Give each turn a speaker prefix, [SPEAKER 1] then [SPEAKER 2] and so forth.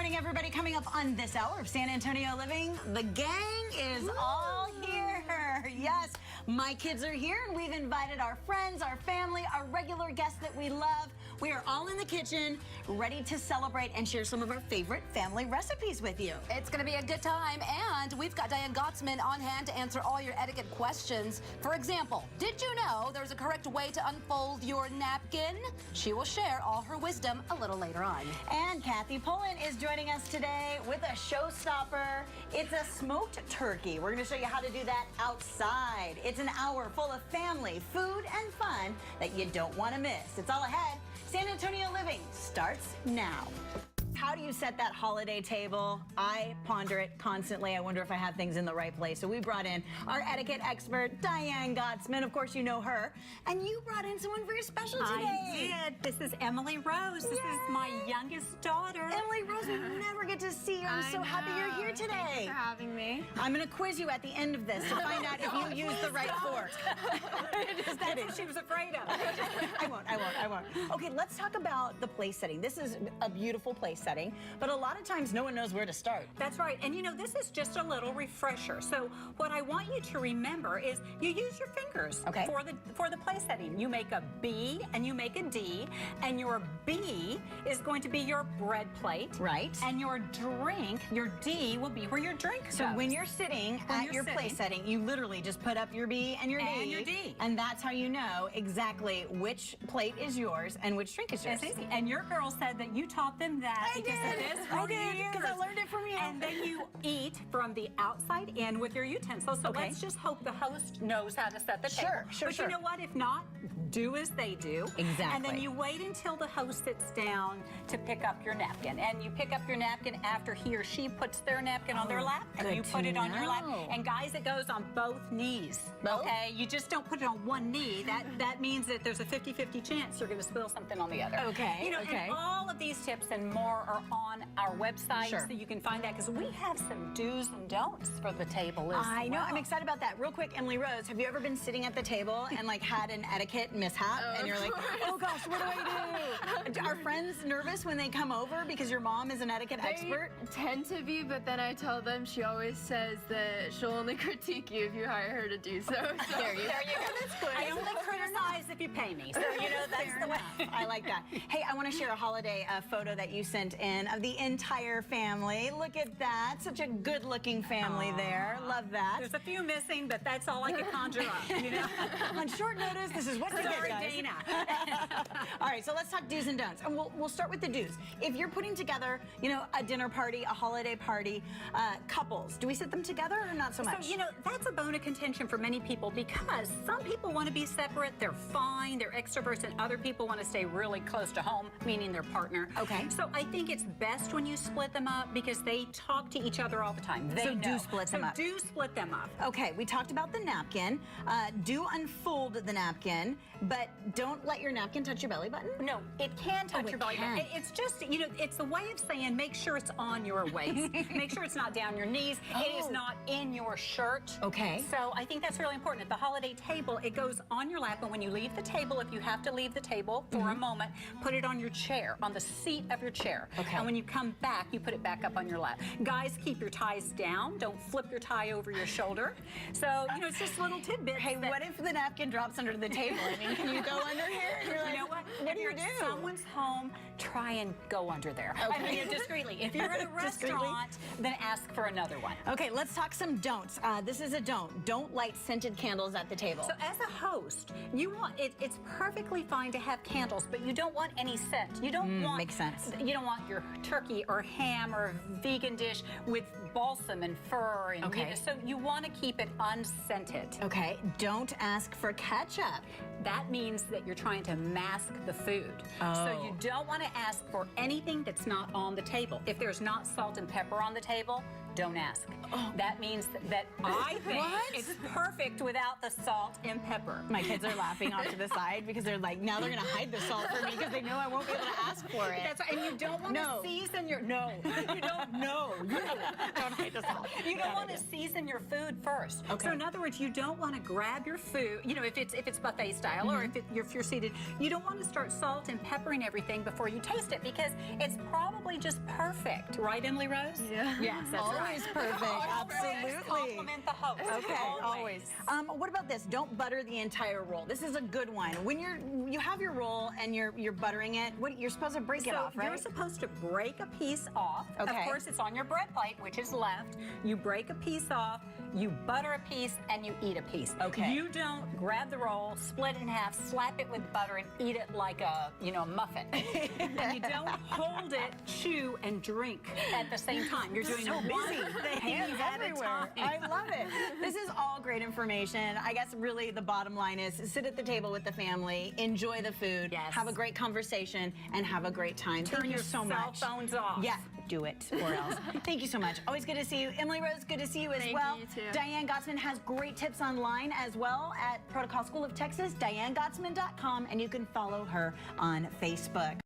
[SPEAKER 1] morning, everybody. Coming up on this hour of San Antonio Living, the gang is all here. Yes, my kids are here, and we've invited our friends, our family, our regular guests that we love. We are all in the kitchen, ready to celebrate and share some of our favorite family recipes with you.
[SPEAKER 2] It's going to be a good time, and we've got Diane Gottsman on hand to answer all your etiquette questions. For example, did you know there's a correct way to unfold your napkin? She will share all her wisdom a little later on.
[SPEAKER 1] And Kathy Pullen is joining us today with a showstopper. It's a smoked turkey. We're going to show you how to do that outside. It's an hour full of family, food, and fun that you don't want to miss. It's all ahead. San Antonio Living starts now. How do you set that holiday table? I ponder it constantly. I wonder if I have things in the right place. So we brought in our etiquette expert, Diane Gottsman. Of course, you know her. And you brought in someone very special today.
[SPEAKER 3] I did. This is Emily Rose. This is my youngest daughter.
[SPEAKER 1] Emily Rose, we never get to see you. I'm so happy you're here today.
[SPEAKER 4] Thank you for having me.
[SPEAKER 1] I'm going to quiz you at the end of this to find out if you used the right fork.
[SPEAKER 3] That's what she was afraid of.
[SPEAKER 1] I won't. Okay, let's talk about the place setting. This is a beautiful place setting, but a lot of times no one knows where to start.
[SPEAKER 3] That's right. And you know, this is just a little refresher. So what I want you to remember is you use your fingers for the place setting. You make a B and you make a D, and your B is going to be your bread plate.
[SPEAKER 1] Right.
[SPEAKER 3] And your drink, your D, will be where your drink goes.
[SPEAKER 1] So when you're sitting at your place setting, you literally just put up your B and your D.
[SPEAKER 3] And your D.
[SPEAKER 1] And that's how you know exactly which plate is yours and which drink is yours.
[SPEAKER 3] It's easy. And your girl said that you taught them that because of this for years.
[SPEAKER 1] Because I learned it from you.
[SPEAKER 3] And then you eat from the outside in with your utensils. So let's just hope the host knows how to set the table. But you know what? If not, do as they do.
[SPEAKER 1] Exactly.
[SPEAKER 3] And then you wait until the host sits down to pick up your napkin. And you pick up your napkin after he or she puts their napkin on their lap. And you put it on your lap. And guys, it goes on both knees.
[SPEAKER 1] Both?
[SPEAKER 3] Okay? You just don't put it on one knee. That means that there's a 50-50 chance you're going to spill something on the other.
[SPEAKER 1] Okay.
[SPEAKER 3] You know, and all of these tips and more are on our website, so you can find that, because we have some do's and don'ts for the table as
[SPEAKER 1] I know.
[SPEAKER 3] well.
[SPEAKER 1] I'm excited about that. Real quick, Emily Rose, have you ever been sitting at the table and like had an etiquette mishap and you're like, oh gosh, what do I do? Are friends nervous when they come over because your mom is an etiquette expert?
[SPEAKER 4] Tend to be, but then I tell them she always says that she'll only critique you if you hire her to do so.
[SPEAKER 1] There you go.
[SPEAKER 3] That's good. I only criticize if you pay me, so you know that's the way.
[SPEAKER 1] I like that. Hey, I want to share a holiday photo that you sent in of the entire family. Look at that. Such a good-looking family there. Love that.
[SPEAKER 3] There's a few missing, but that's all I could conjure up, you know?
[SPEAKER 1] On short notice, this is what we get, guys.
[SPEAKER 3] Dana.
[SPEAKER 1] All right, so let's talk do's and don'ts. And we'll start with the do's. If you're putting together, you know, a dinner party, a holiday party, couples, do we sit them together or not so much?
[SPEAKER 3] So, you know, that's a bone of contention for many people, because some people want to be separate. They're fine. They're extroverts, and other people want to stay really close to home, meaning their partner.
[SPEAKER 1] Okay.
[SPEAKER 3] So I think it's best when you split them up, because they talk to each other all the time. They know.
[SPEAKER 1] do split them up.
[SPEAKER 3] So do split them up.
[SPEAKER 1] Okay, we talked about the napkin. Do unfold the napkin, but don't let your napkin touch your belly button.
[SPEAKER 3] No, it can touch your belly button. It's just, you know, it's a way of saying make sure it's on your waist. Make sure it's not down your knees. It is not in your shirt.
[SPEAKER 1] Okay.
[SPEAKER 3] So I think that's really important. At the holiday table, it goes on your lap, and when you leave the table, if you have to leave the table for a moment, put it on your chair, on the seat of your chair.
[SPEAKER 1] Okay.
[SPEAKER 3] And when you come back, you put it back up on your lap. Guys, keep your ties down. Don't flip your tie over your shoulder. So, you know, it's just little tidbits.
[SPEAKER 1] Hey, what if the napkin drops under the table? I mean, can you go under here? And you're like,
[SPEAKER 3] you know what?
[SPEAKER 1] What do you do?
[SPEAKER 3] If someone's home, try and go under there. I mean, discreetly. If you're at a restaurant, then ask for another one.
[SPEAKER 1] Okay, let's talk some don'ts. This is a don't. Don't light scented candles at the table.
[SPEAKER 3] So as a host, you want it's perfectly fine to have candles, but you don't want any scent. You don't want
[SPEAKER 1] makes sense.
[SPEAKER 3] You don't want your turkey or ham or vegan dish with balsam and fir. And, you know, so you want to keep it unscented.
[SPEAKER 1] Okay, don't ask for ketchup.
[SPEAKER 3] That means that you're trying to mask the food. So you don't want to ask for anything that's not on the table. If there's not salt and pepper on the table, don't ask. That means that I think it's perfect without the salt and pepper.
[SPEAKER 1] My kids are laughing off to the side because they're like, now they're going to hide the salt for me because they know I won't be able to ask for it.
[SPEAKER 3] That's right. And you don't want to season your... No. You don't know.
[SPEAKER 1] Don't hide the salt.
[SPEAKER 3] You don't want to season your food first. So in other words, you don't want to grab your food, you know, if it's buffet style or if you're seated, you don't want to start salt and peppering everything before you taste it, because it's probably just perfect perfect. Right, Emily Rose?
[SPEAKER 4] Yeah.
[SPEAKER 3] Yes, that's right.
[SPEAKER 1] Always perfect. Absolutely.
[SPEAKER 3] Compliment the host.
[SPEAKER 1] Okay, always. What about this? Don't butter the entire roll. This is a good one. When you have your roll and you're buttering it, you're supposed to break it off, right?
[SPEAKER 3] You're supposed to break a piece off.
[SPEAKER 1] Okay.
[SPEAKER 3] Of course, it's on your bread plate, which is left. You break a piece off, you butter a piece, and you eat a piece.
[SPEAKER 1] Okay.
[SPEAKER 3] You don't grab the roll, split it in half, slap it with butter, and eat it like a muffin. And you don't hold it, chew, and drink at the same time. You're doing one thing
[SPEAKER 1] Hands
[SPEAKER 3] at a
[SPEAKER 1] everywhere.
[SPEAKER 3] time.
[SPEAKER 1] I love it. This is all great information. I guess really the bottom line is sit at the table with the family, enjoy the food,
[SPEAKER 3] Yes.
[SPEAKER 1] have a great conversation, and have a great time.
[SPEAKER 3] Turn
[SPEAKER 1] Thank you
[SPEAKER 3] your
[SPEAKER 1] so
[SPEAKER 3] cell
[SPEAKER 1] much.
[SPEAKER 3] phones off.
[SPEAKER 1] Yeah, do it or else. Thank you so much. Always good to see you. Emily Rose, good to see you as
[SPEAKER 4] Thank
[SPEAKER 1] well.
[SPEAKER 4] you, too.
[SPEAKER 1] Diane Gottsman has great tips online as well at Protocol School of Texas, DianeGottsman.com, and you can follow her on Facebook.